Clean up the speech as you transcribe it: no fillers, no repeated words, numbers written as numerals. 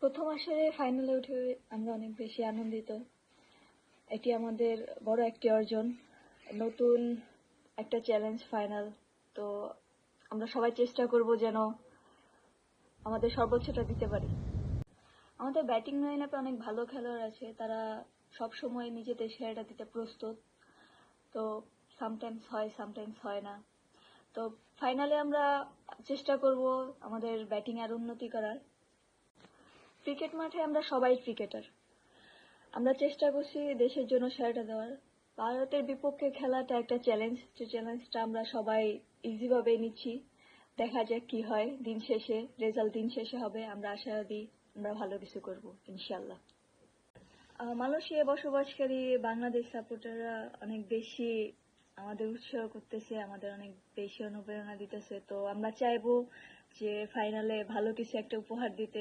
প্রথম আসরে ফাইনালে উঠে আমরা অনেক বেশি আনন্দিত। এটি আমাদের বড় একটি অর্জন, নতুন একটা চ্যালেঞ্জ ফাইনাল। তো আমরা সবাই চেষ্টা করব যেন আমাদের সর্বোচ্চটা দিতে পারি। আমাদের ব্যাটিং লাইন আপে অনেক ভালো খেলোয়াড় আছে, তারা সব সময় নিজেদের সেরাটা দিতে প্রস্তুত। তো সামটাইমস হয়, সামটাইমস হয় না। তো ফাইনালে আমরা চেষ্টা করব আমাদের ব্যাটিং আর উন্নতি করার। ক্রিকেট মাঠে আমরা সবাই ক্রিকেটার, আমরা চেষ্টা করছি দেশের জন্য সেরাটা দেওয়ার। ভারতের বিপক্ষে খেলাটা একটা চ্যালেঞ্জ, যে চ্যালেঞ্জটা আমরা সবাই ইজিভাবে নিচ্ছি। দেখা যাক কি হয়, দিন শেষে রেজাল্ট দিন শেষে হবে। আমরা আশাবাদী আমরা ভালো কিছু করব ইনশাল্লাহ। মালয়েশিয়ায় বসবাসকারী বাংলাদেশ সাপোর্টাররা অনেক বেশি আমাদের উৎসাহ করতেছে, আমাদের অনেক বেশি অনুপ্রেরণা দিতেছে। তো আমরা চাইবো যে ফাইনালে ভালো কিছু একটা উপহার দিতে।